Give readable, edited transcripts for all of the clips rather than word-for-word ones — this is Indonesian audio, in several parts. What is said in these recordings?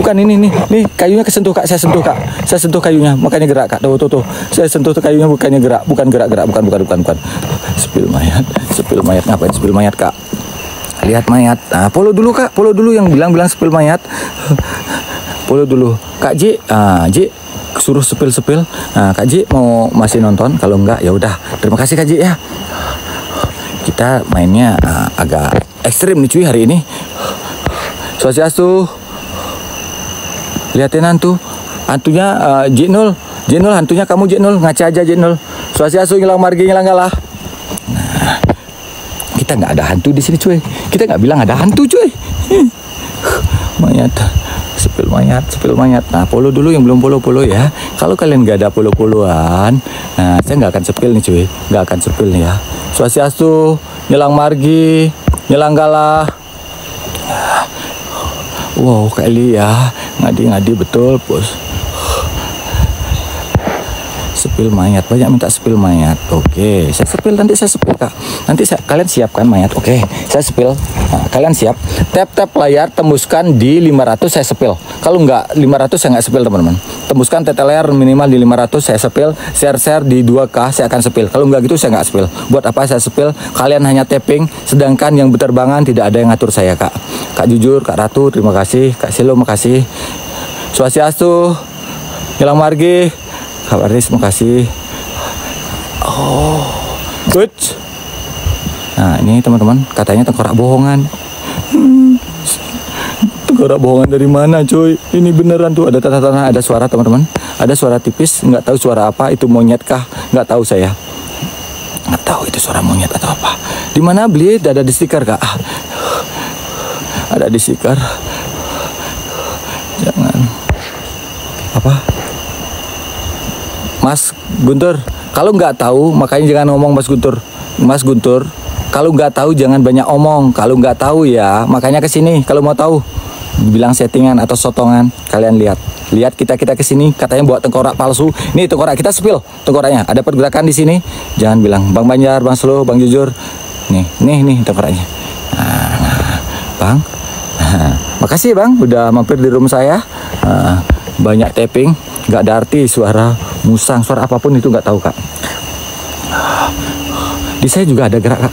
bukan ini nih kayunya kesentuh kak, saya sentuh kayunya makanya gerak kak, tuh saya sentuh tuh kayunya bukannya gerak, bukan sepil mayat ngapain sepil mayat kak, lihat mayat. Nah, follow dulu yang bilang sepil mayat, follow dulu kak J. J suruh sepil. Nah, kak J mau masih nonton, kalau enggak ya udah, terima kasih kak J ya. Kita mainnya agak ekstrim nih cuy hari ini. Swastiastu. Liatin hantunya J0 hantunya kamu J0, ngaca aja J0. Swastiastu, ngilang margi ngilang galah. Nah, kita nggak ada hantu di sini cuy. Kita nggak bilang ada hantu cuy. Mayat, sepil mayat. Nah, follow dulu yang belum follow ya. Kalau kalian nggak ada followan, nah saya nggak akan sepil nih cuy, nggak akan sepil nih ya. Swastiastu, ngilang margi ngilang galah. Wow, kali ya, ngadi betul bos. Sepil mayat, banyak minta sepil mayat. Oke, nanti saya sepil kak. Kalian siapkan mayat. Oke, saya sepil. Nah, kalian siap. Tap layar, tembuskan di 500 saya sepil. Kalau nggak 500 saya nggak sepil teman-teman. Tembuskan TT layar minimal di 500 saya sepil. Share di 2K saya akan sepil. Kalau nggak gitu saya nggak sepil. Buat apa saya sepil? Kalian hanya tapping, sedangkan yang berterbangan tidak ada yang ngatur saya kak. Kak Jujur, Kak Ratu, terima kasih. Kak Silo, makasih. Swastiastu, ngilang margi. Kak Aris, makasih. Oh, good. Nah, ini teman-teman, katanya tengkorak bohongan. Tengkorak bohongan dari mana, cuy? Ini beneran tuh, ada tanda-tanda, ada suara teman-teman. Ada suara tipis, nggak tahu suara apa. Itu monyet kah? Nggak tahu saya. Nggak tahu itu suara monyet atau apa. Di mana beli? Ada di stiker kak. Ada di stiker. Jangan. Apa? Mas Guntur, kalau nggak tahu makanya jangan ngomong Mas Guntur. Mas Guntur, kalau nggak tahu jangan banyak omong. Kalau nggak tahu ya makanya kesini. Kalau mau tahu, bilang settingan atau sotongan. Kalian lihat kita kesini katanya buat tengkorak palsu. Nih tengkorak kita spill tengkoraknya. Ada pergerakan di sini. Jangan bilang Bang Banjar, Bang Slow, Bang Jujur. Nih tengkoraknya. Nah, Bang. Makasih Bang, udah mampir di room saya. Banyak tapping. Nggak ada arti suara musang, suara apapun itu nggak tahu kak. Di saya juga ada gerak kak,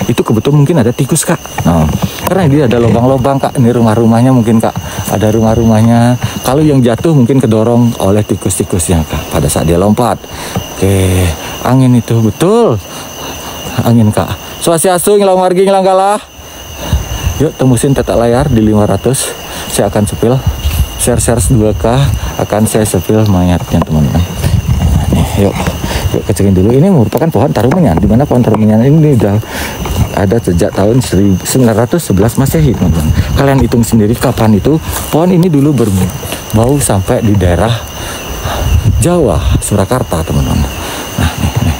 Itu kebetulan mungkin ada tikus kak. Nah, karena dia ada lubang-lubang kak. Ini rumahnya mungkin kak, ada rumahnya. Kalau yang jatuh mungkin kedorong oleh tikus-tikusnya kak pada saat dia lompat. Oke, angin itu betul, angin kak. Swastiastu, ngilang margi ngilang galah. Yuk tembusin tata layar di 500. Saya akan sepil. Share 2K akan saya sepil mayatnya teman-teman. Nih, yuk kecilin dulu. Ini merupakan pohon tarumenyan. Di mana pohon tarumenyan ini udah ada sejak tahun 1911 Masehi teman-teman. Kalian hitung sendiri kapan itu pohon ini dulu berbau sampai di daerah Jawa, Surakarta teman-teman. Nah, nih.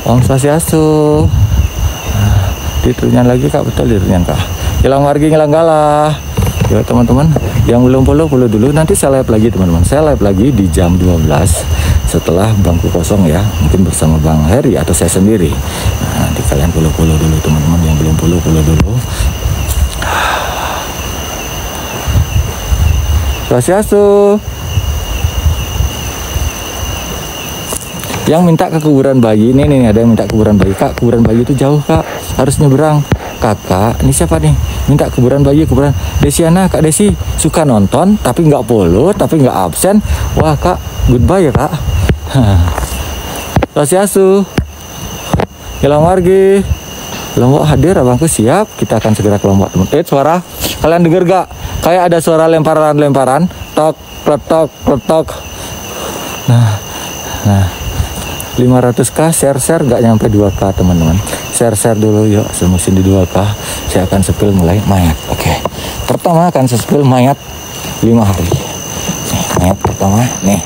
Om Swastiastu. Diturunan lagi kak, betul diturunan kak. Ngilang margi ngilang galah. Ya teman-teman, yang belum follow dulu. Nanti saya live lagi teman-teman. Saya live lagi di jam 12 setelah bangku kosong ya. Mungkin bersama Bang Heri atau saya sendiri. Nah, nanti kalian follow dulu teman-teman. Yang belum follow dulu. Swastiastu. Yang minta ke kuburan bayi ini ada yang minta kuburan bayi kak. Kuburan bayi itu jauh kak, harus nyebrang. Kakak, ini siapa nih? Minta kuburan bayi, kuburan Desiana. Kak Desi suka nonton, tapi nggak follow, tapi nggak absen. Wah kak, goodbye ya kak. Swastiastu. Ngilang margi. Kelompok hadir, abangku siap. Kita akan segera kelompok teman. Suara, kalian denger gak? Kayak ada suara lemparan. Tok, kletok. Nah. 500k share gak nyampe 2k teman-teman. Share dulu yuk, semusin di 2k. Saya akan sepil mulai mayat. Oke. Pertama akan saya sepil mayat 5 hari. Nih, mayat pertama nih.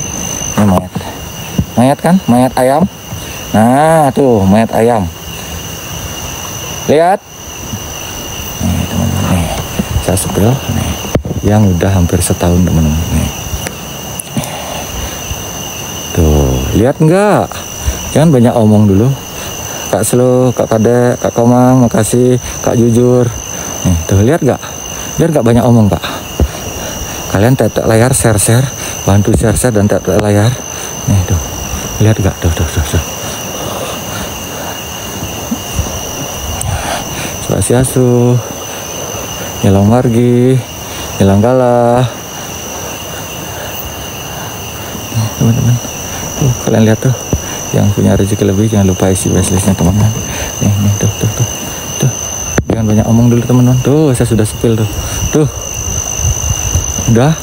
Ini mayat. Mayat kan? Mayat ayam. Nah, tuh mayat ayam. Lihat. Nih, teman-teman nih. Saya sepil nih. Yang udah hampir setahun teman-teman nih. Tuh, lihat enggak? Jangan banyak omong dulu. Kak Slow, Kak Kadek, Kak Komang, makasih. Kak Jujur. Nih, tuh lihat gak? Biar gak banyak omong kak. Kalian tap layar, share, bantu share dan tap layar. Nih tuh, lihat gak? Tuh. Swastiastu, Nyelang Margi, Nyelang Galah. Teman-teman, tuh kalian lihat tuh, yang punya rezeki lebih jangan lupa isi wishlistnya teman-teman. Nih tuh. Jangan banyak omong dulu teman-teman. Tuh saya sudah spill tuh. Udah.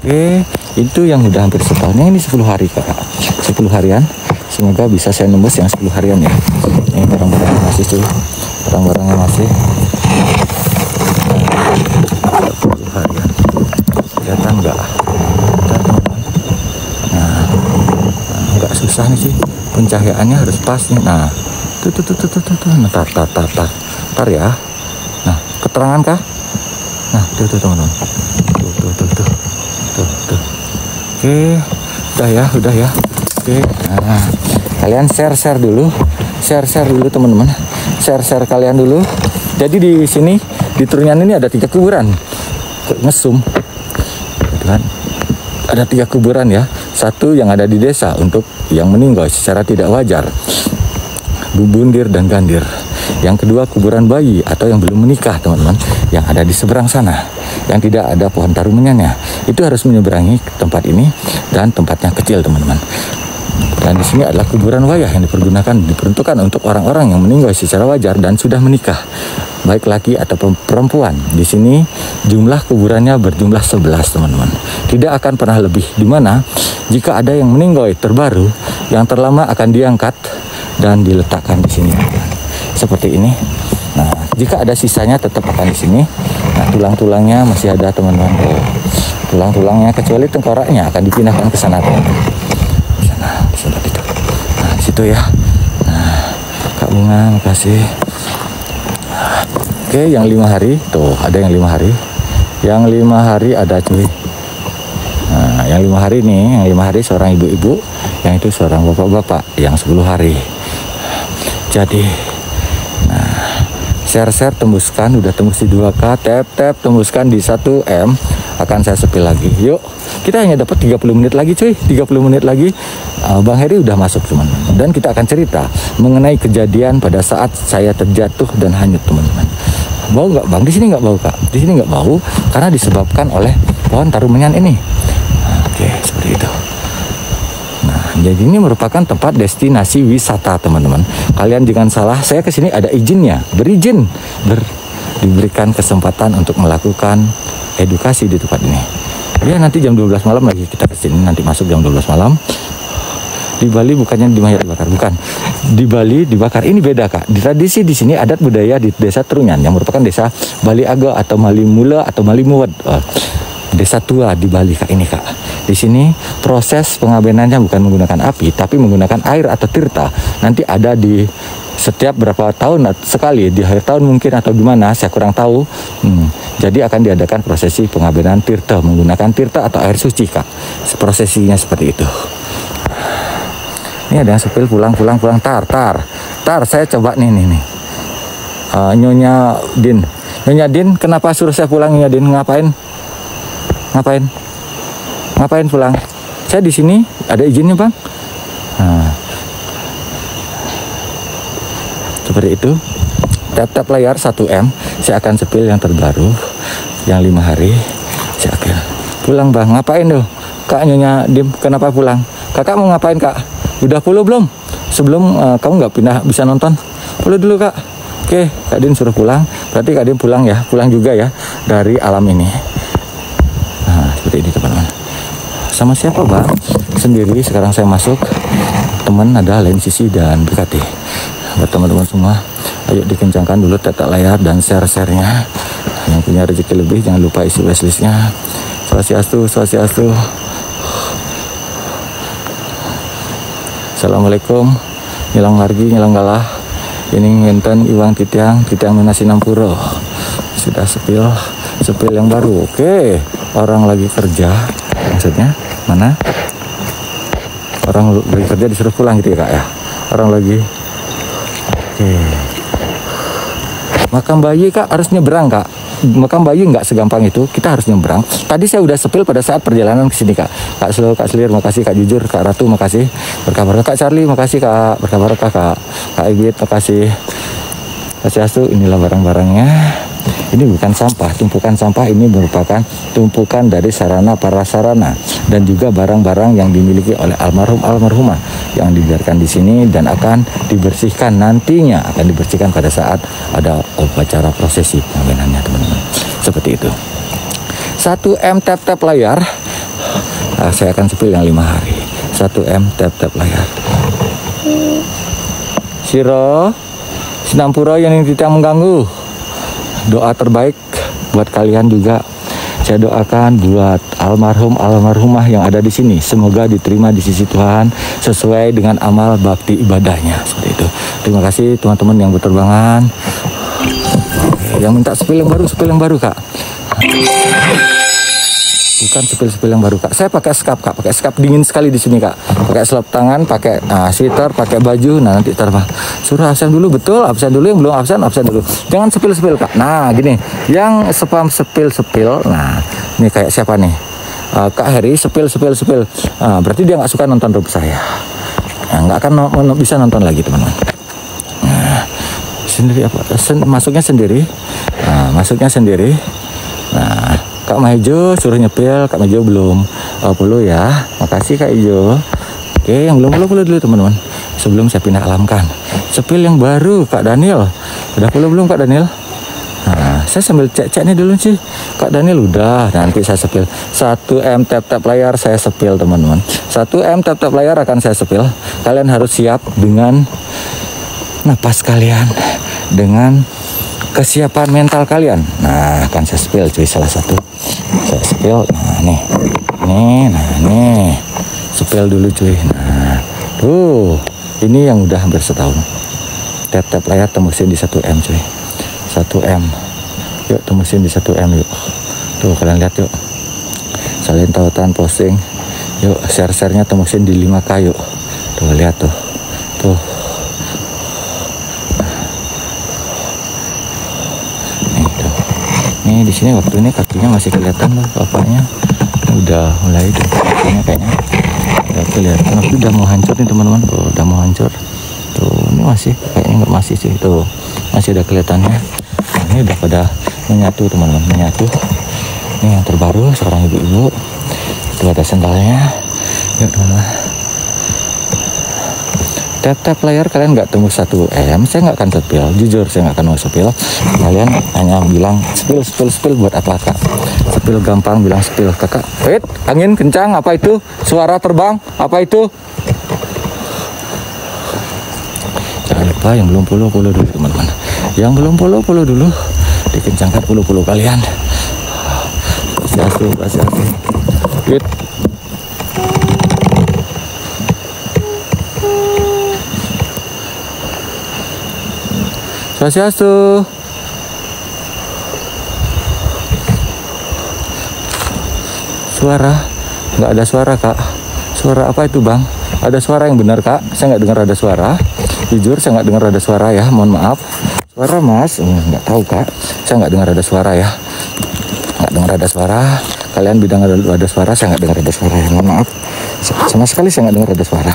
Oke, itu yang udah hampir setahun. Yang ini 10 hari kak. 10 harian. Semoga bisa saya nembus yang 10 harian ya. Ini barang-barangnya masih cuy. Barang-barangnya masih 10 harian. Kelihatan nggak? Nah, nggak susah nih sih. Pencahayaannya harus pas nih. Nah, tuh. Nah, tar ya. Nah, keterangan kah? Nah, tuh teman-teman. Tuh. Oke, udah ya. Oke. Nah, kalian share dulu. Share dulu teman-teman. Share kalian dulu. Jadi di sini di Trunyan ini ada 3 kuburan. Ngesum. Gitu kan. Ada 3 kuburan ya. Satu yang ada di desa untuk yang meninggal secara tidak wajar. Bubundir dan Gandir. Yang kedua kuburan bayi atau yang belum menikah teman-teman, yang ada di seberang sana, yang tidak ada pohon tarumannya. Itu harus menyeberangi tempat ini dan tempatnya kecil teman-teman. Dan di sini adalah kuburan wayah yang diperuntukkan untuk orang-orang yang meninggal secara wajar dan sudah menikah, baik laki atau perempuan. Di sini jumlah kuburannya berjumlah 11 teman-teman. Tidak akan pernah lebih, dimana jika ada yang meninggal terbaru, yang terlama akan diangkat dan diletakkan di sini seperti ini. Nah, jika ada sisanya tetap akan di sini. Nah, tulang-tulangnya masih ada teman-teman. Tulang-tulangnya kecuali tengkoraknya akan dipindahkan ke sana teman-teman. Di sana itu. Nah, di situ ya. Nah, Kak Bunga, makasih. Oke, yang 5 hari tuh ada yang 5 hari. Yang 5 hari ada cuy. Nah, yang 5 hari nih, yang 5 hari seorang ibu-ibu, yang itu seorang bapak-bapak, yang 10 hari. Jadi, nah, share tembuskan, udah tembus di 2K, tap tembuskan di 1M, akan saya sepil lagi. Yuk, kita hanya dapat 30 menit lagi cuy, 30 menit lagi. Bang Heri udah masuk teman-teman, dan kita akan cerita mengenai kejadian pada saat saya terjatuh dan hanyut teman-teman. Bau nggak bang? Di sini nggak bau kak, di sini nggak bau karena disebabkan oleh pohon tarumanyan ini. Oke, seperti itu. Nah, jadi ini merupakan tempat destinasi wisata teman-teman. Kalian jangan salah, saya kesini ada izinnya, diberikan kesempatan untuk melakukan edukasi di tempat ini. Ya nanti jam 12 malam lagi kita kesini, nanti masuk jam 12 malam. Di Bali bukannya di mayat dibakar, bukan. Di Bali dibakar, ini beda kak. Di tradisi di sini adat budaya di desa Trunyan yang merupakan desa Bali Aga atau Malimula atau Malimuwad. Desa tua di Bali kak ini kak. Di sini proses pengabenannya bukan menggunakan api, tapi menggunakan air atau tirta. Nanti ada di setiap berapa tahun sekali, di akhir tahun mungkin atau gimana, saya kurang tahu. Jadi akan diadakan prosesi pengabenan tirta menggunakan tirta atau air suci kak. Prosesinya seperti itu. Ini ada yang sepil pulang. Tar, saya coba nih. Nyonya Din, kenapa suruh saya pulang Nyonya Din? Ngapain pulang? Saya di sini ada izinnya bang. Nah, seperti itu. Tap layar 1M. Saya akan sepil yang terbaru, yang 5 hari. Saya akan pulang bang. Ngapain tuh? Kak Nyonya Dim, kenapa pulang? Kakak mau ngapain kak? Udah puluh belum? Sebelum kamu nggak pindah bisa nonton? Puluh dulu kak. Oke, Kak Din suruh pulang. Berarti Kak Din pulang ya, pulang juga ya dari alam ini. Nah, seperti ini teman-teman. Sama siapa bang? Sendiri. Sekarang saya masuk. Teman ada lain sisi dan berkati. Buat teman-teman semua, ayo dikencangkan dulu tata layar dan share-nya. Yang punya rezeki lebih jangan lupa isi wishlistnya. Swastiastu. Assalamualaikum. Nyelang Margi, Nyelang Galah. Ini ngenten Iwang Titiang Minasi Nampuro. Sudah sepil yang baru. Oke, orang lagi kerja. Maksudnya mana? Orang lagi kerja disuruh pulang gitu ya kak ya? Orang lagi. Oke. Makam bayi kak harus nyebrang kak. makam bayi nggak segampang itu, kita harus nyebrang. Tadi saya udah sepil pada saat perjalanan ke sini Kak. Kak Slow, Kak Selir, makasih. Kak Jujur, Kak Ratu, makasih. Berkah barokah. Kak Charlie, makasih Kak. Berkah barokah Kak. Kak Ibit, makasih. Swastiastu, inilah barang-barangnya. Ini bukan sampah, tumpukan sampah ini merupakan tumpukan dari sarana prasarana dan juga barang-barang yang dimiliki oleh almarhum almarhumah yang dibiarkan di sini dan akan dibersihkan nantinya, akan dibersihkan pada saat ada upacara prosesi pengawenannya teman-teman. Seperti itu. 1M tap-tap layar. Saya akan sepil yang 5 hari. 1M tap-tap layar. Siro Sinampura yang tidak mengganggu. Doa terbaik buat kalian juga. Saya doakan buat almarhum almarhumah yang ada di sini. Semoga diterima di sisi Tuhan sesuai dengan amal bakti ibadahnya. Seperti itu. Terima kasih teman-teman yang berterbangan. Yang minta sepil yang baru Kak. Bukan sepil yang baru Kak. Saya pakai skap Kak, pakai skap dingin sekali di sini Kak. Pakai selop tangan, pakai sweater, pakai baju. Nah nanti terbang. Suruh absen dulu, betul. Absen dulu, yang belum absen dulu. Jangan sepil Kak. Nah gini, yang spam sepil. Nah ini kayak siapa nih? Kak Heri sepil. Berarti dia nggak suka nonton room saya. Nah, nggak akan bisa nonton lagi teman-teman. Nah, sendiri apa? Masuknya sendiri. Nah. Kak Maijo suruh nyepil, Kak Maijo belum follow ya. Makasih Kak Ijo. Oke, yang belum follow dulu teman-teman. Sebelum saya pindah alamkan. Sepil yang baru Kak Daniel. Udah follow belum Kak Daniel? Nah, saya sambil cek-cek nih dulu sih. Kak Daniel udah, nanti saya sepil. 1M tap-tap layar saya sepil teman-teman. 1M tap-tap layar akan saya sepil. Kalian harus siap dengan napas kalian, dengan kesiapan mental kalian. Nah, akan saya spill cuy, salah satu. Saya spill. Nah, nih. Spill dulu cuy. Nah, tuh. Ini yang udah hampir setahun. Tap-tap layar tembusin di 1M cuy. 1M. Yuk tembusin di 1M yuk. Tuh, kalian lihat yuk. Salin tautan posting. Yuk, share-nya tembusin di 5K yuk. Tuh, lihat tuh. Tuh. Nih di sini waktu ini kakinya masih kelihatan tuh bapaknya udah mulai tuh kakinya kayaknya udah kelihatan, tapi udah mau hancur nih teman-teman. Tuh udah mau hancur tuh, ini masih kayaknya nggak, masih sih tuh masih ada kelihatannya. Nah, ini udah pada menyatu teman-teman, menyatu. Ini yang terbaru seorang ibu-ibu itu ada sendalnya. Yuk teman-teman, tap-tap layar kalian nggak tembus 1M, saya nggak akan sepil. Jujur saya nggak akan mau sepil. Kalian hanya bilang sepil buat apa Kak? Sepil gampang, bilang sepil. Kakak, wait, angin kencang, apa itu? Suara terbang, apa itu? Jangan lupa yang belum follow dulu teman-teman. Yang belum follow dulu, dikencangkan follow kalian. Kasih. Wait. Swastiastu. Suara, nggak ada suara Kak. Suara apa itu Bang? Ada suara yang benar Kak? Saya nggak dengar ada suara. Jujur saya nggak dengar ada suara ya. Mohon maaf. Suara Mas? Nggak tahu Kak. Saya nggak dengar ada suara ya. Nggak dengar ada suara. Kalian bidang ada suara, saya nggak dengar ada suara ya. Mohon maaf. Sama sekali saya nggak dengar ada suara.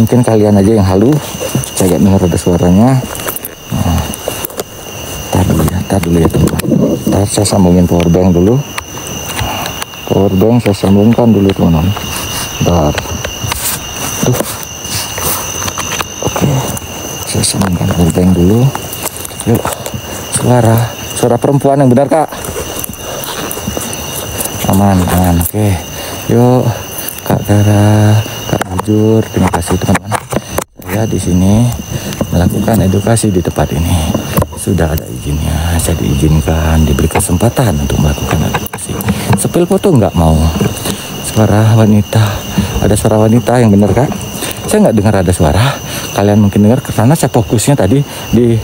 Mungkin kalian aja yang halu. Saya nggak dengar ada suaranya. Nah, tar dulu ya teman-teman. Ntar saya sambungin powerbank dulu. Powerbank saya sambungkan dulu teman-teman. Bentar. Tuh. Oke. Saya sambungkan powerbank dulu. Yuk. Suara perempuan yang benar Kak. Aman. Oke. Yuk. Kak Dara, Kak Jujur, terima kasih teman-teman. Saya di sini melakukan edukasi di tempat ini. Sudah ada izinnya, saya diizinkan, diberi kesempatan untuk melakukan edukasi. Sepil foto nggak mau. Suara wanita, ada suara wanita yang benar Kak? Saya nggak dengar ada suara. Kalian mungkin dengar karena saya fokusnya tadi di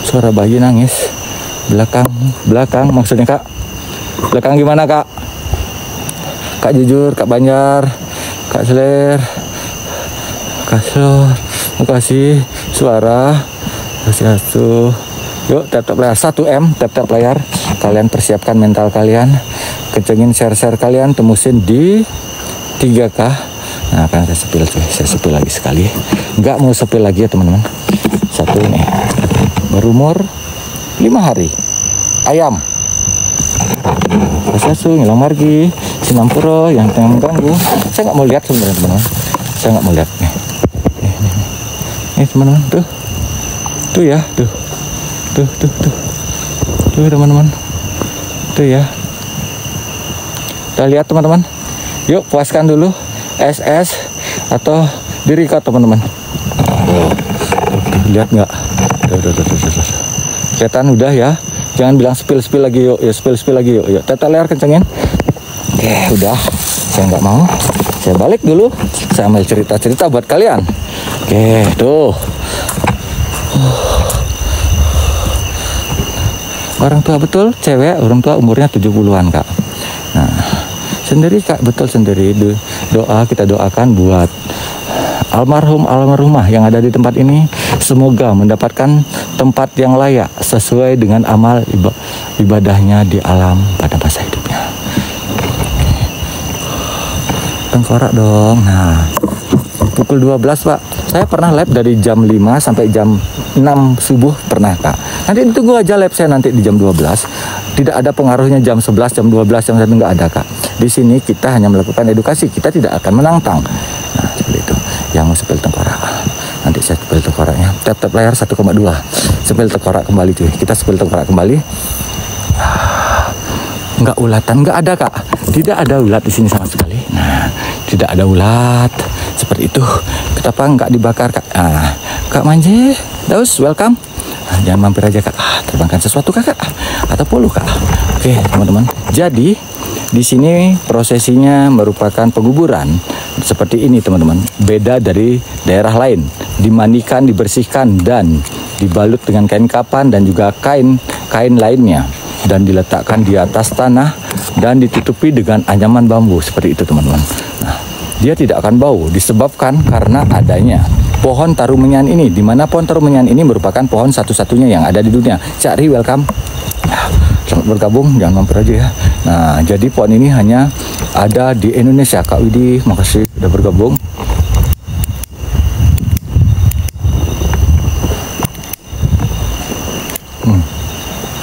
suara bayi nangis. Belakang maksudnya Kak? Belakang gimana Kak? Kak Jujur, Kak Banjar, Kak Seler, Kak Slor, makasih. Suara Swastiastu. Yuk tap-tap layar 1M, tap-tap layar. Kalian persiapkan mental kalian, kencengin share kalian, temusin di 3K. Nah kan saya sepil cuy, saya sepil lagi sekali. Nggak mau sepil lagi ya teman-teman. Satu ini berumur 5 hari, ayam. Pasasu, ngilang margi, sinampuro yang tengah mengganggu. Saya nggak mau lihat sebenarnya teman-teman. Saya nggak mau lihat nih. Nih teman-teman, tuh ya, tuh teman-teman, tuh ya. Kita lihat teman-teman. Yuk puaskan dulu SS atau di record teman-teman. Lihat nggak? Kelihatan udah ya. Jangan bilang spill lagi yuk, ya spill lagi yuk. Tata layar kencengin. Oke, udah. Saya nggak mau. Saya balik dulu. Saya ambil cerita buat kalian. Oke, tuh. Orang tua betul, cewek, orang tua umurnya 70-an, Kak. Nah, sendiri Kak, betul sendiri. Doa kita doakan buat almarhumah yang ada di tempat ini, semoga mendapatkan tempat yang layak sesuai dengan amal ibadahnya di alam pada masa hidupnya. Tengkorak dong. Nah, pukul 12 Pak, saya pernah live dari jam 5 sampai jam 6 subuh pernah Kak. Nanti tunggu aja live saya nanti di jam 12. Tidak ada pengaruhnya jam 11, jam 12, jam 1 nggak ada Kak. Di sini kita hanya melakukan edukasi, kita tidak akan menantang. Nah, seperti itu. Yang mau sepil tengkorak, nanti saya sepil tengkoraknya. Tap layar 1,2. Sepil tengkorak kembali cuy. Kita sepil tengkorak kembali. Nggak ulatan, nggak ada Kak. Tidak ada ulat di sini sama sekali. Nah, tidak ada ulat seperti itu. Kenapa nggak dibakar Kak? Nah, Kak Manje, Daus, welcome. Nah, jangan mampir aja Kak. Terbangkan sesuatu Kak, atau puluh Kak. Oke teman-teman. Jadi di sini prosesinya merupakan penguburan seperti ini teman-teman. Beda dari daerah lain. Dimandikan, dibersihkan dan dibalut dengan kain kapan dan juga kain lainnya, dan diletakkan di atas tanah dan ditutupi dengan anyaman bambu seperti itu teman-teman. Nah, dia tidak akan bau disebabkan karena adanya pohon tarumenyan ini, di mana pohon tarumenyan ini merupakan pohon satu-satunya yang ada di dunia. Cari welcome. Selamat bergabung, jangan mampir aja ya. Nah, jadi pohon ini hanya ada di Indonesia. Kak Widi, makasih sudah bergabung.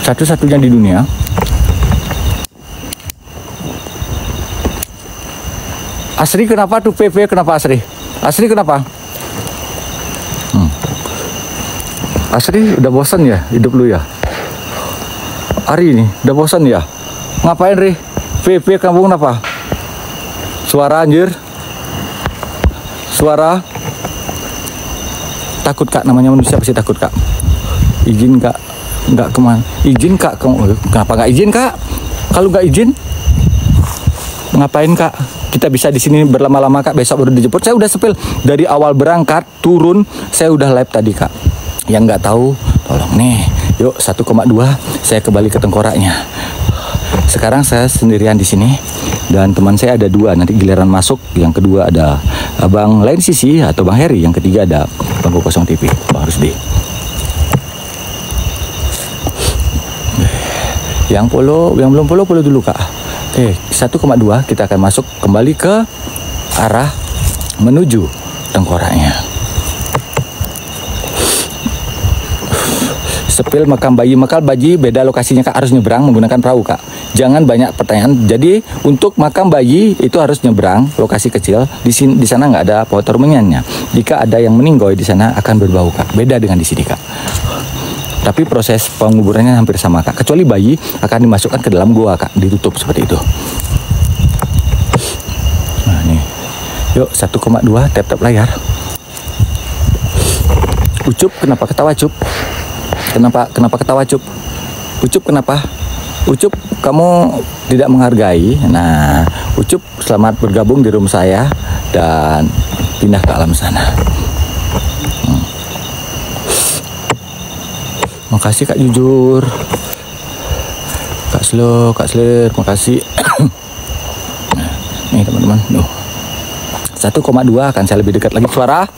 Satu-satunya di dunia. Asri kenapa tuh PP? Kenapa Asri? Asri kenapa? Asri udah bosan ya hidup lu ya? Hari ini udah bosan ya? Ngapain Ri? PP kamu kenapa? Suara anjir. Suara. Takut Kak, namanya manusia pasti takut Kak. Izin Kak. Nggak kemana? Izin Kak. Kenapa nggak izin Kak? Kalau nggak izin, ngapain Kak? Kita bisa di sini berlama-lama Kak. Besok baru dijemput. Saya udah sepil dari awal berangkat turun. Saya udah live tadi Kak. Yang nggak tahu, tolong nih. Yuk 1,2. Saya kembali ke tengkoraknya. Sekarang saya sendirian di sini dan teman saya ada 2. Nanti giliran masuk. Yang kedua ada Bang Lain Sisi atau Bang Heri. Yang ketiga ada Bangku Kosong TV. Bang Rusdi. Yang belum polo dulu Kak. Oke, 1,2 kita akan masuk kembali ke arah menuju tengkoraknya. Sepil makam bayi beda lokasinya Kak, harus nyebrang menggunakan perahu Kak. Jangan banyak pertanyaan. Jadi untuk makam bayi itu harus nyebrang lokasi kecil. Di sana nggak ada pohon tarumenyannya. Jika ada yang meninggoy di sana akan berbau Kak. Beda dengan di sini Kak. Tapi proses penguburannya hampir sama Kak. Kecuali bayi akan dimasukkan ke dalam gua Kak, ditutup seperti itu. Nah nih. Yuk 1,2 tap layar. Ucup kenapa ketawa Cup? Kenapa ketawa Cup? Ucup kenapa? Ucup kamu tidak menghargai. Nah, Ucup selamat bergabung di room saya dan pindah ke alam sana. Makasih Kak Jujur, Kak Sler, makasih. Nih teman-teman, 1,2 akan saya lebih dekat lagi suara.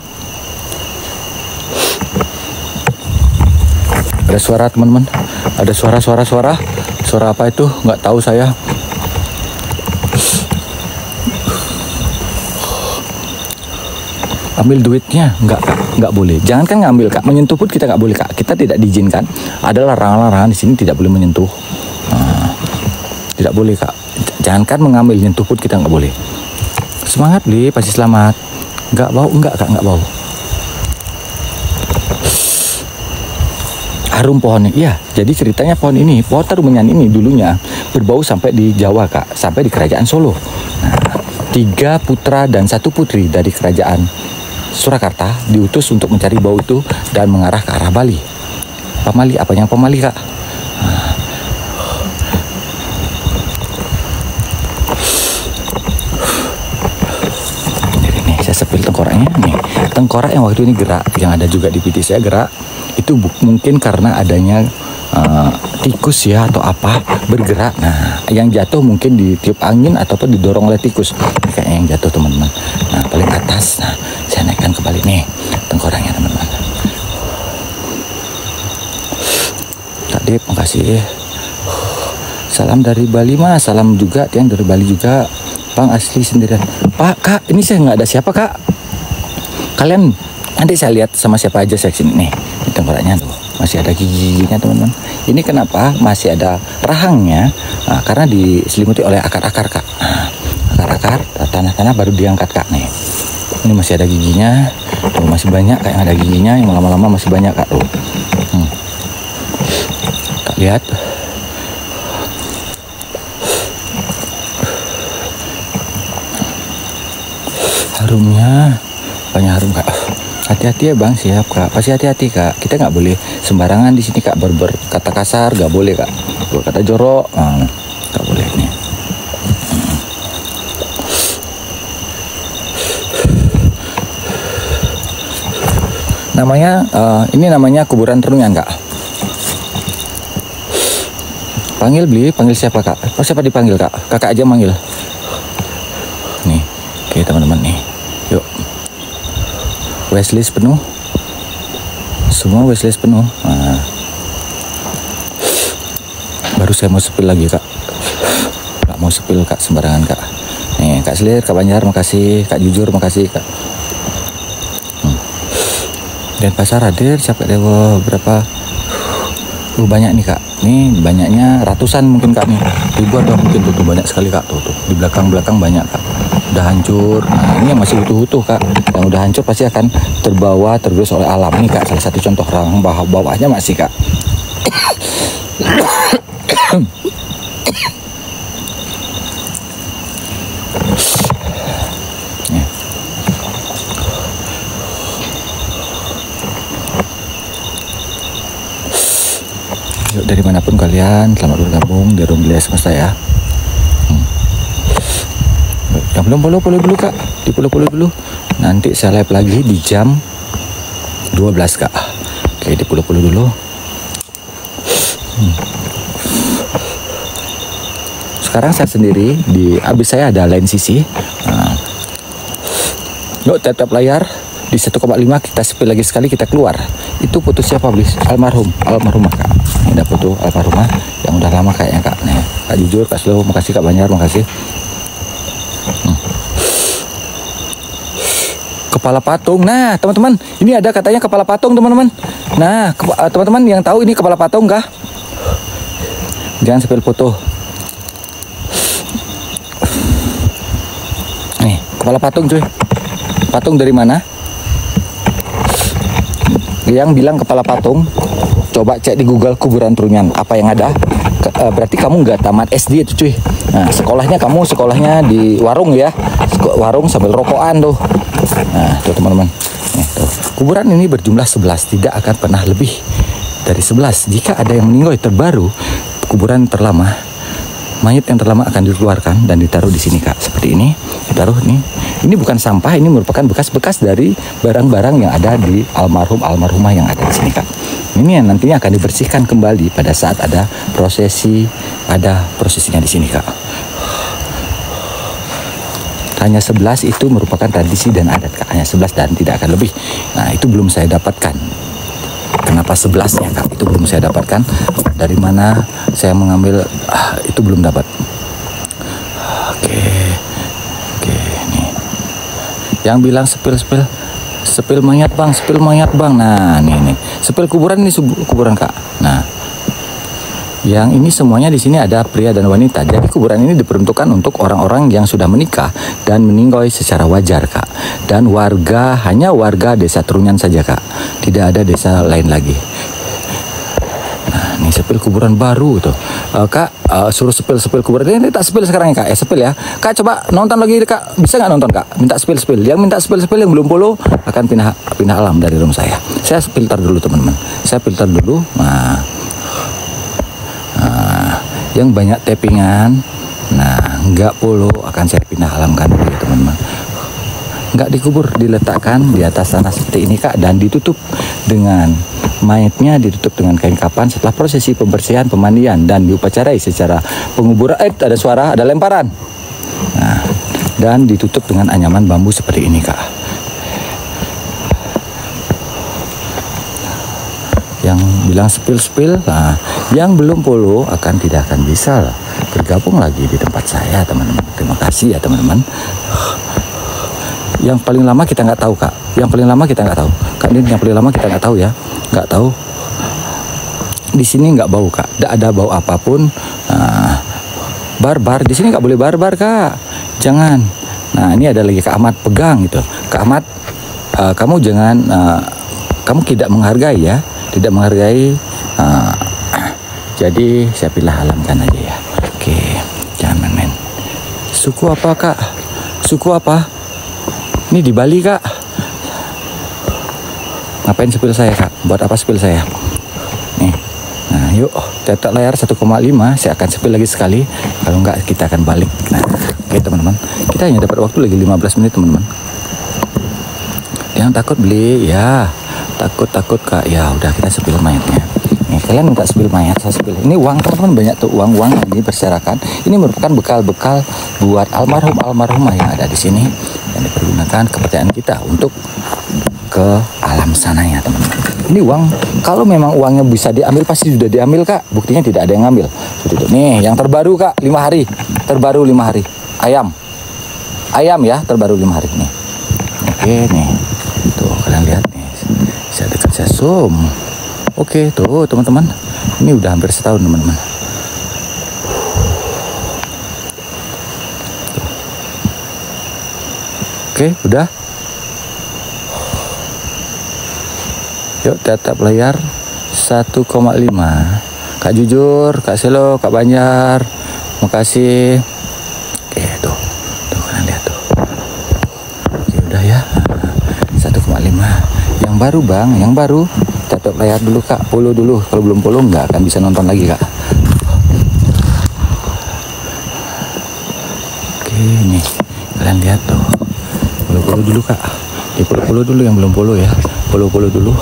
Ada suara teman-teman, ada suara apa itu nggak tahu saya. Ambil duitnya nggak boleh. Jangan kan ngambil kak, menyentuh pun kita nggak boleh kak. Kita tidak diizinkan. Ada larangan-larangan di sini, tidak boleh menyentuh. Tidak boleh kak. Jangankan mengambil, nyentuh pun kita nggak boleh. Semangat Bli, pasti selamat. Nggak bau, nggak kak, nggak bau. Harum pohonnya, iya. Jadi ceritanya pohon tarumenyan ini dulunya berbau sampai di Jawa kak, sampai di kerajaan Solo. Nah, 3 putra dan 1 putri dari kerajaan Surakarta diutus untuk mencari bau itu dan mengarah ke arah Bali. Pamali, apanya pamali kak? Jadi nih saya sepil tengkoraknya nih. Tengkorak yang waktu ini gerak, yang ada juga di pipi saya gerak, itu mungkin karena adanya tikus ya atau apa bergerak. Nah, yang jatuh mungkin ditiup angin ataupun didorong oleh tikus. Ini kayaknya yang jatuh teman-teman. Nah, paling atas. Nah, saya naikkan kembali nih tengkoraknya teman-teman. Kak Dip, makasih. Salam dari Bali mas, salam juga yang dari Bali juga. Bang asli sendirian. Pak, kak, ini saya nggak ada siapa kak. Kalian nanti saya lihat sama siapa aja saya sini nih. Ini tengkoraknya tuh. Masih ada giginya teman-teman. Ini kenapa masih ada rahangnya? Nah, karena diselimuti oleh akar-akar kak. Nah, akar-akar tanah-tanah baru diangkat kak nih. Ini masih ada giginya. Tuh, masih banyak kak yang ada giginya. Yang lama-lama masih banyak kak tuh. Kak lihat. Harumnya banyak harum kak. Hati-hati ya bang, siap kak. Pasti hati-hati kak. Kita nggak boleh sembarangan di sini kak. Berkata kasar nggak boleh kak. Berkata jorok nggak boleh nih. Namanya ini namanya kuburan Trunyan kak. Panggil Bli, panggil siapa kak? Siapa dipanggil kak? Kakak aja manggil. Nih, oke teman-teman nih. Yuk. Wishlist penuh. Semua wishlist penuh. Nah. Baru saya mau sepil lagi kak. Gak mau sepil kak sembarangan kak. Nih Kak Selir, Kak Banjar makasih. Kak Jujur makasih kak. Dan pasar hadir siapa dewa berapa? Banyak nih kak. Nih banyaknya ratusan mungkin kak nih. Ribuan dah mungkin tuh banyak sekali kak tuh. Di belakang banyak kak. Udah hancur. Nah, ini yang masih utuh-utuh kak. Yang udah hancur pasti akan terbawa tergerus oleh alam. Nih kak salah satu contoh rahang bawahnya masih kak. Yuk, dari manapun kalian selamat bergabung di Room Gelia Semesta ya. Yang belum follow dulu kak, di follow dulu. Nanti saya live lagi di jam 12 kak. Oke, di follow dulu. Sekarang saya sendiri, di abis saya ada lain sisi. Yuk tetap layar di 1,5 kita sepil lagi sekali, kita keluar. Itu foto siapa beli? Almarhumah kak. Ini ada foto almarhumah yang udah lama kayaknya kak. Nih, Kak Jujur, Kak Slow, makasih Kak Banjar, makasih. Kepala patung. Nah teman-teman, ini ada katanya kepala patung teman-teman. Nah teman-teman yang tahu ini kepala patung kah? Jangan sepil foto. Nih kepala patung cuy. Patung dari mana? Yang bilang kepala patung, coba cek di Google kuburan Trunyan. Apa yang ada? Berarti kamu nggak tamat SD itu cuy. Nah sekolahnya di warung ya. Warung sambil rokokan tuh. Nah tuh teman-teman. Tuh. Kuburan ini berjumlah 11, tidak akan pernah lebih dari 11. Jika ada yang meninggal terbaru, kuburan terlama, mayat yang terlama akan dikeluarkan dan ditaruh di sini kak. Seperti ini, ditaruh nih. Ini bukan sampah, ini merupakan bekas-bekas dari barang-barang yang ada di almarhumah yang ada di sini kak. Ini yang nantinya akan dibersihkan kembali pada saat ada prosesinya di sini kak. Hanya 11 itu merupakan tradisi dan adat kak. Hanya 11 dan tidak akan lebih. Nah itu belum saya dapatkan. kenapa 11-nya kak, itu belum saya dapatkan. Dari mana saya mengambil, itu belum dapat. Oke, nih. Yang bilang sepil mayat bang, nah nih sepil kuburan, ini kuburan kak. Nah, yang ini semuanya di sini ada pria dan wanita. Jadi kuburan ini diperuntukkan untuk orang-orang yang sudah menikah dan meninggal secara wajar kak. Dan hanya warga desa Trunyan saja kak, tidak ada desa lain lagi. Nah, ini sepil kuburan baru tuh. Kak, suruh sepil kuburan ini, tak sepil sekarang ya kak, sepil ya kak. Coba nonton lagi kak, bisa nggak nonton kak? Minta sepil. Yang minta sepil yang belum follow akan pindah alam dari rumah saya. Saya filter dulu teman-teman, saya filter dulu. Nah, yang banyak tappingan, nah nggak follow akan saya pindah alamkan dulu ya teman-teman. Nggak dikubur, diletakkan di atas tanah seperti ini kak, dan ditutup dengan mayatnya, ditutup dengan kain kapan. Setelah prosesi pembersihan, pemandian, dan diupacarai secara penguburan, ada suara, ada lemparan. Nah, dan ditutup dengan anyaman bambu seperti ini kak. Yang bilang sepil, nah, yang belum follow tidak akan bisa bergabung lagi di tempat saya teman-teman. Terima kasih ya teman-teman. Yang paling lama kita nggak tahu kak, yang paling lama kita nggak tahu kak, ini yang paling lama kita nggak tahu ya, nggak tahu. Di sini nggak bau kak, tidak ada bau apapun. Barbar di sini nggak boleh barbar kak, jangan. Nah, ini ada lagi Kak Ahmad, pegang gitu Kak Ahmad. Kamu jangan, kamu tidak menghargai ya, tidak menghargai. Jadi saya pilih alamkan aja ya. Oke, jangan main-main. Suku apa kak? Suku apa? Ini di Bali kak. Ngapain sepil saya kak? Buat apa sepil saya? Nih. Nah yuk, tetek layar 1,5. Saya akan sepil lagi sekali. Kalau enggak kita akan balik. Nah, oke teman-teman. Kita hanya dapat waktu lagi 15 menit teman-teman. Yang takut beli ya. Takut kak. Ya udah, kita sepil mayatnya. Nih, kalian minta sepil mayat, saya sepil. Ini uang teman-teman, banyak tuh uang ini berserakan. Ini merupakan bekal-bekal buat almarhumah yang ada di sini, yang dipergunakan kepercayaan kita untuk ke alam sananya teman-teman. Ini uang, kalau memang uangnya bisa diambil pasti sudah diambil kak. Buktinya tidak ada yang ngambil. Nih yang terbaru kak, 5 hari. Terbaru 5 hari. Ayam ya, terbaru 5 hari nih. Oke nih, tuh kalian lihat nih. Saya dekat, saya zoom. Oke tuh teman-teman, ini udah hampir setahun teman-teman. Oke, udah. Yuk tetap layar 1,5. Kak Jujur, Kak Selo, Kak Banjar, makasih. Oke tuh kalian lihat tuh. Oke udah ya, 1,5. Yang baru bang, yang baru. Tetap layar dulu kak, follow dulu. Kalau belum follow nggak akan bisa nonton lagi kak. Oke nih, kalian lihat tuh. Follow dulu kak. Di follow dulu yang belum follow ya. Follow dulu.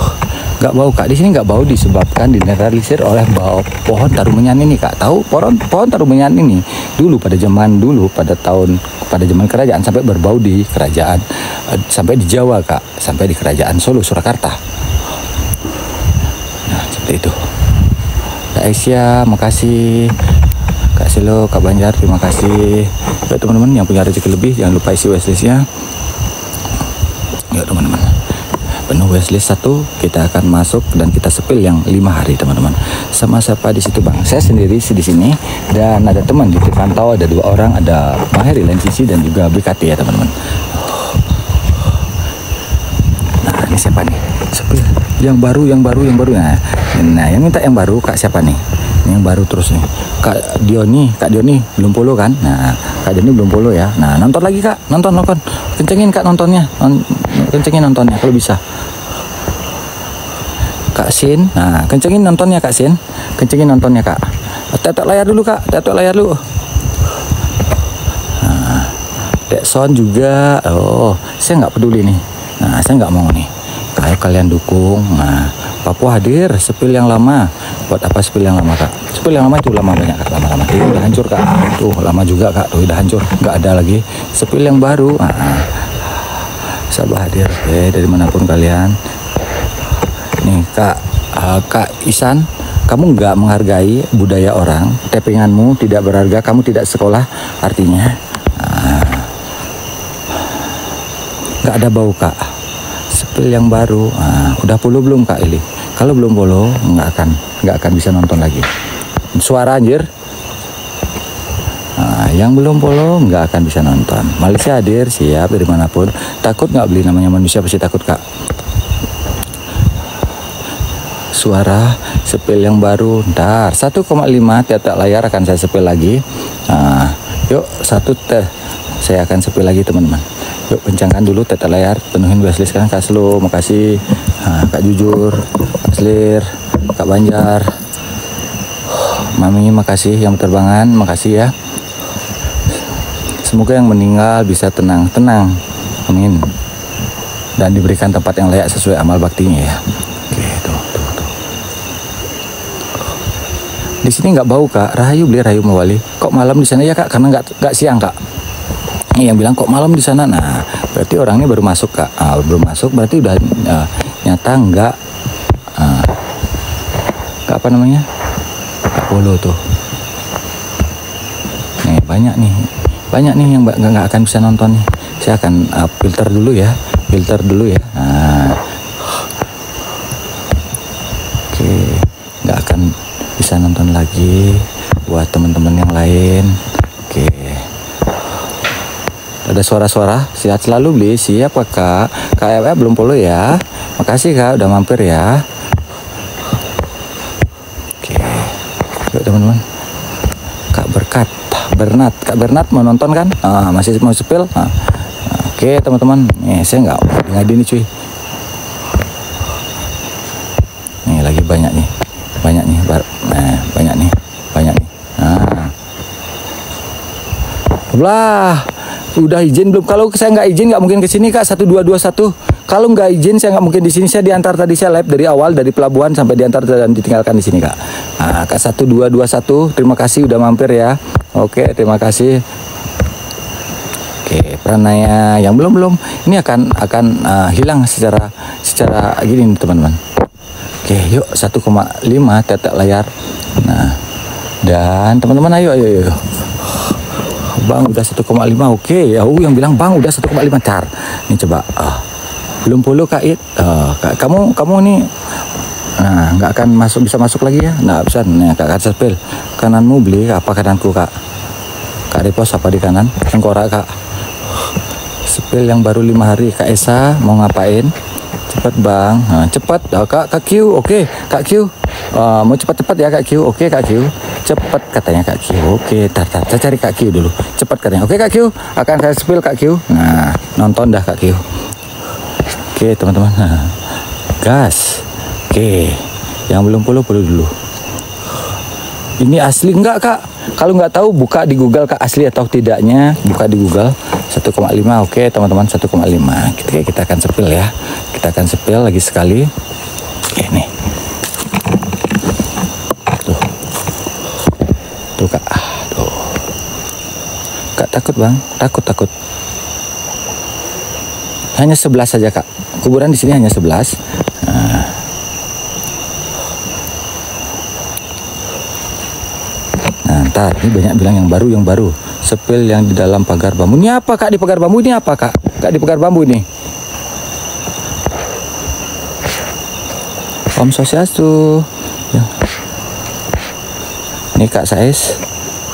Nggak bau kak, di sini nggak bau disebabkan dinetralisir oleh bau pohon tarumenyan ini kak. Tahu pohon tarumenyan ini dulu pada zaman kerajaan sampai berbau di kerajaan, sampai di Jawa kak, sampai di kerajaan Solo Surakarta. Nah seperti itu. Kak Aisyah makasih, Kak Selo, Kak Banjar terima kasih. Ya teman-teman yang punya rezeki lebih jangan lupa isi wishlistnya. Ya teman-teman, penuh wishlist 1, kita akan masuk dan kita sepil yang 5 hari teman-teman. Sama siapa di situ bang? Saya sendiri di sini dan ada teman di Tirtantau, ada 2 orang, ada Maheri lain sisi dan juga BKT ya teman-teman. Nah ini siapa nih? Sepil yang baru. Nah yang minta yang baru kak siapa nih? Yang baru terus nih Kak Dioni belum follow kan? Nah Kak Dioni belum follow ya. Nah nonton lagi kak, nonton kencengin kak nontonnya, kencengin nontonnya kalau bisa. Kak Sin, nah kencengin nontonnya kak Sin, kencengin nontonnya kak. Tetek layar dulu kak, tetek layar dulu. Nah, Dekson juga, saya nggak peduli nih. Nah saya nggak mau nih. Kalau kalian dukung, nah Papua hadir, sepil yang lama. Buat apa sepil yang lama kak? Sepil yang lama itu lama banyak kak, lama-lama itu udah hancur kak. Tuh lama juga kak, tuh udah hancur, nggak ada lagi. Sepil yang baru. Sabar hadir, dari manapun kalian. Nih kak Kak Isan, kamu nggak menghargai budaya orang, tappinganmu tidak berharga, kamu tidak sekolah, artinya nggak ada bau Kak. Spill yang baru, udah follow belum Kak Ili? Kalau belum follow nggak akan bisa nonton lagi. Suara anjir. Yang belum follow nggak akan bisa nonton. Malaysia hadir, siap dari manapun. Takut nggak beli, namanya manusia pasti takut Kak. Suara spill yang baru, ntar 1,5 tiap layar akan saya spill lagi. Yuk saya akan spill lagi teman-teman. Yuk kencangkan dulu tiap layar, penuhin wishlist kan Kak Slow, makasih. Kak Jujur, Kak Slir, Kak Banjar, Mami makasih, yang terbangan makasih ya. Semoga yang meninggal bisa tenang, amin, dan diberikan tempat yang layak sesuai amal baktinya ya. Oke, tuh. Di sini nggak bau Kak, Rahayu beli Rahayu Mawali. Kok malam di sana ya Kak? Karena nggak siang Kak. Yang bilang kok malam di sana, nah berarti orang ini baru masuk Kak. Belum masuk berarti udah nyata nggak apa namanya? Kak Polo tuh. Nih banyak nih yang nggak akan bisa nonton nih. Saya akan filter dulu ya. Oke, nggak akan bisa nonton lagi buat teman-teman yang lain. Oke, ada suara-suara, sehat selalu beli, siap Kak. Kak belum follow ya, makasih Kak udah mampir ya. Oke, yuk teman-teman. Kak Bernat mau nonton kan? Masih mau spill? Oke teman-teman, nih saya nggak ngadi nih cuy. Nih lagi banyak nih. Udah izin belum? Kalau saya nggak izin nggak mungkin kesini Kak. 1221. Kalau nggak izin saya nggak mungkin di sini. Saya diantar tadi, saya live dari awal dari pelabuhan sampai diantar dan ditinggalkan di sini Kak. Kak 1221, terima kasih udah mampir ya. Oke, terima kasih. Oke, Pranaya yang belum ini akan hilang secara gini nih teman-teman. Oke, yuk 1,5 tetek layar. Nah, dan teman-teman ayo. Bang udah 1,5, oke ya. Yang bilang Bang udah 1,5 car. Ini coba. Belum follow Kak It. Kamu nih nggak akan bisa masuk lagi ya. Nggak bisa. Nih Kak Sepil, kananmu beli apa kananku Kak? Kak Repos apa di kanan? Tengkorak Kak. Sepil yang baru 5 hari. Kak Esa mau ngapain? Cepat Bang. Cepat Kak Q. Oke Kak Q. Mau cepat ya Kak Q. Oke Kak Q. Cepat katanya Kak Q. Oke, tar saya cari Kak Q dulu. Cepat katanya. Oke Kak Q. Akan saya spill Kak Q. Nah, nonton dah Kak Q. Oke teman-teman. Gas. Oke. Yang belum follow dulu. Ini asli enggak Kak? Kalau nggak tahu buka di Google Kak, asli atau tidaknya, buka di Google. 1,5. Oke teman-teman, 1,5. Kita akan spill ya. Kita akan spill lagi sekali. Oke nih. Tuh Kak. Tuh. Kak takut Bang, takut. Hanya 11 saja Kak. Kuburan di sini hanya 11. Nah, ntar ini banyak bilang yang baru. Spill yang di dalam pagar bambu. Ini apa Kak di pagar bambu ini apa Kak? Kak di pagar bambu ini. Om Swastiastu. Ya. Ini Kak Sais.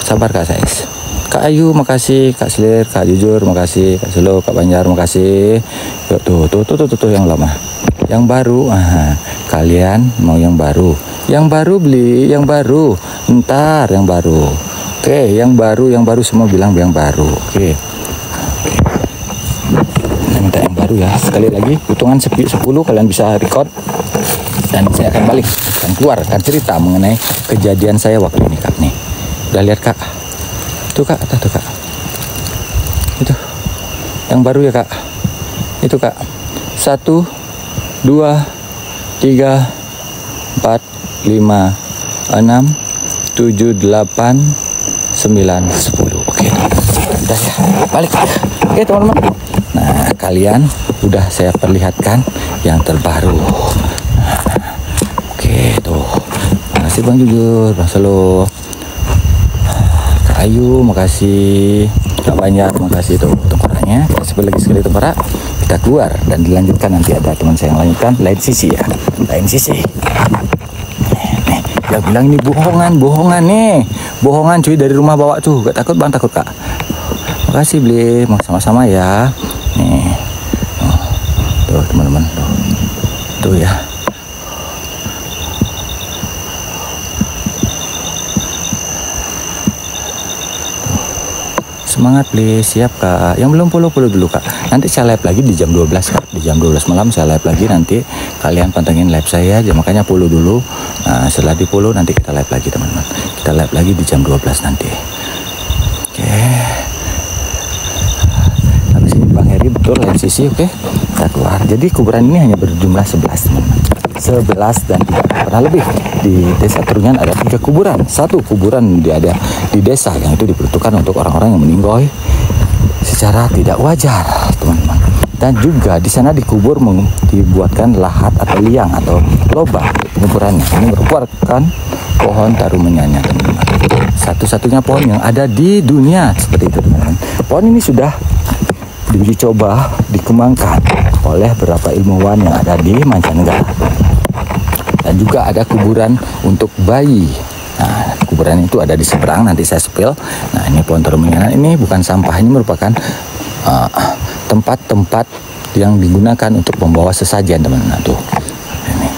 Sabar Kak Sais. Kak Ayu makasih, Kak Slir, Kak Jujur makasih, Kak Selo, Kak Banjar makasih. Yuk tuh yang lama. Yang baru, kalian mau yang baru. Yang baru beli, yang baru. Ntar yang baru. Oke, yang baru semua bilang yang baru. Oke. Minta yang baru ya. Sekali lagi, hitungan 10 kalian bisa record. Dan saya akan balik, akan keluar, akan cerita mengenai kejadian saya waktu ini Kak. Nih, udah lihat Kak? Tuh Kak, tuh Kak. Itu, yang baru ya Kak. Itu Kak. 1, 2, 3, 4, 5, 6, 7, 8, 9, 10. Oke, udah ya, balik. Oke teman-teman. Nah, kalian udah saya perlihatkan yang terbaru. Oke, tuh. Makasih Bang Jujur, Bang Selo. Kak Ayu, makasih. Kak Banyak, makasih tuh tengkoraknya. Kita sebut lagi sekali tengkorak. Kita keluar dan dilanjutkan, nanti ada teman saya yang lanjutkan lain sisi ya. Lain sisi. Nih, dia bilang ini bohongan nih. Bohongan cuy, dari rumah bawa tuh. Gak takut Bang, takut Kak. Makasih beli, sama-sama ya. Nih. Tuh teman-teman, tuh ya. Semangat please, siap Kak. Yang belum follow dulu Kak. Nanti saya live lagi di jam 12 Kak. Di jam 12 malam saya live lagi, nanti kalian pantengin live saya aja. Makanya follow dulu. Nah, setelah di follow nanti kita live lagi teman-teman. Kita live lagi di jam 12 nanti. Oke. Habis ini Bang Heri betul live sisi, oke. Kita keluar. Jadi kuburan ini hanya berjumlah 11 teman-teman. 11 dan tidak pernah lebih. Di desa Trunyan ada 3 kuburan. Satu kuburan ada di desa yang itu diperuntukkan untuk orang-orang yang meninggal secara tidak wajar, teman-teman. Dan juga di sana dikubur dibuatkan lahat atau liang atau lobang penguburannya. Ini merupakan pohon tarumenyanya, teman-teman. Satu-satunya pohon yang ada di dunia seperti itu, teman-teman. Pohon ini sudah diuji coba, dikembangkan oleh beberapa ilmuwan yang ada di mancanegara. Dan juga ada kuburan untuk bayi. Nah, kuburan itu ada di seberang, nanti saya sepil. Nah, ini pohon tarumenyana ini bukan sampah, ini merupakan tempat-tempat yang digunakan untuk membawa sesajen, teman-teman. Tuh, ini.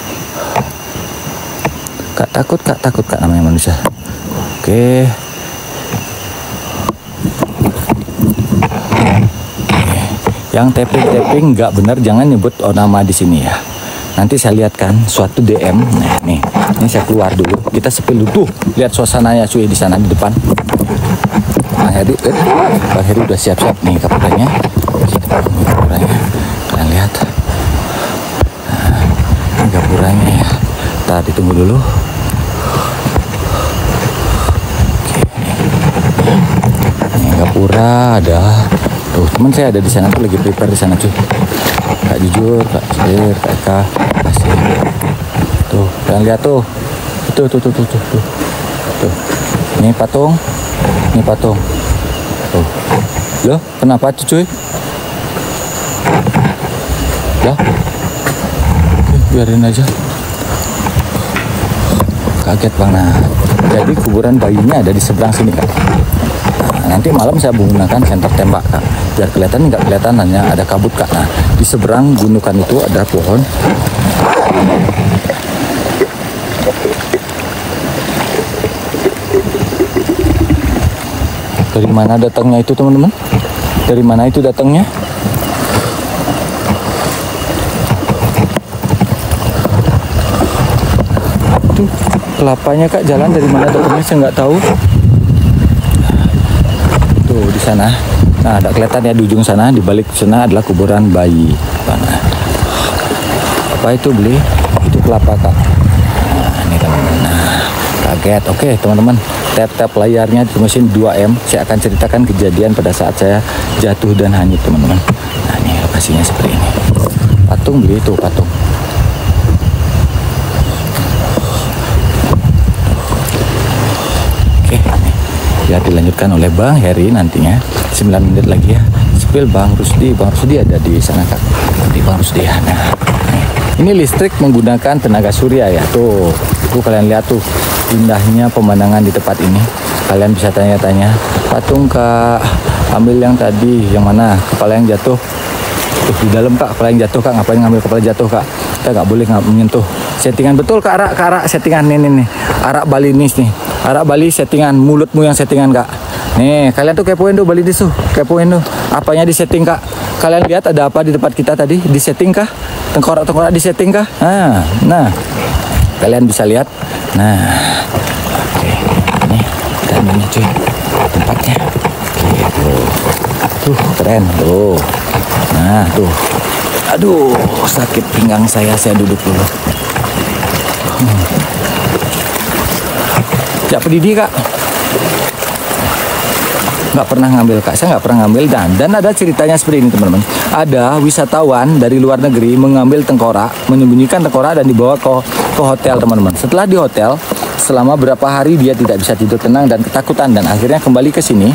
Kak takut Kak, namanya manusia. Oke. Yang tapping nggak benar, jangan nyebut nama di sini ya. Nanti saya lihatkan suatu DM. Nah, ini saya keluar dulu. Kita sepil dulu. Tuh, lihat suasananya cuy di sana di depan. Bang Heri udah siap-siap nih kapuranya. Kalian lihat. Nah, ini kapuranya ya. Ntar ditunggu dulu. Oke, ini kapura ada. Tuh, teman saya ada di sana tuh, lagi prepare di sana cuy. Kak Jujur, Kak Sudir, Kak Eka, kasih. Tuh, kalian lihat tuh. Tuh. Ini patung. Tuh. Loh, kenapa tuh cuy? Lah. Biarin aja. Kaget Bang. Nah, jadi kuburan bayinya ada di seberang sini Kak. Nah, nanti malam saya menggunakan senter tembak Kak, biar kelihatan nggak kelihatan hanya ada kabut Kak. Nah, di seberang gundukan itu ada pohon. Dari mana datangnya itu teman-teman? Dari mana itu datangnya? Tuh kelapanya Kak, jalan dari mana datangnya saya nggak tahu. Tuh di sana. Nah, ada kelihatan ya di ujung sana, di balik sana adalah kuburan bayi. Nah, apa itu beli? Itu kelapa Kak. Nah, ini teman-teman. Nah, kaget. Oke teman-teman, tap layarnya di mesin 2M. Saya akan ceritakan kejadian pada saat saya jatuh dan hanyut teman-teman. Nah, ini lokasinya seperti ini. Patung beli itu patung. Oke, nih. Ya dilanjutkan oleh Bang Heri nantinya 9 menit lagi ya. Spill Bang Rusdi ada di sana Kak. Di Bang Rusdi ya. Nah, ini listrik menggunakan tenaga surya ya. Tuh kalian lihat tuh indahnya pemandangan di tempat ini. Kalian bisa tanya-tanya, patung Kak, ambil yang tadi, yang mana? Kepala yang jatuh. Tuh di dalam Kak, kepala yang jatuh Kak. Ngapain ngambil kepala jatuh Kak? Kita nggak boleh menyentuh. Settingan betul Kak, arak settingan nih. Arak Balinis nih. Arak Bali settingan, mulutmu yang settingan Kak. Nih, kalian tuh kepoin tuh Balinis tuh. Kepoin tuh. Apanya di setting Kak? Kalian lihat ada apa di tempat kita tadi? Di setting kah? Tengkorak-tengkorak di setting kah? Nah. Kalian bisa lihat. Nah. Oke. Ini dan ini cuy. Tempatnya. Gitu. Tuh, keren tuh. Nah, tuh. Aduh, sakit pinggang saya duduk dulu. Jak pedidi Kak. nggak pernah ngambil kak, saya nggak pernah ngambil. Dan ada ceritanya seperti ini teman-teman. Ada wisatawan dari luar negeri mengambil tengkorak, menyembunyikan tengkorak dan dibawa ke hotel teman-teman. Setelah di hotel, selama berapa hari dia tidak bisa tidur tenang dan ketakutan, dan akhirnya kembali ke sini,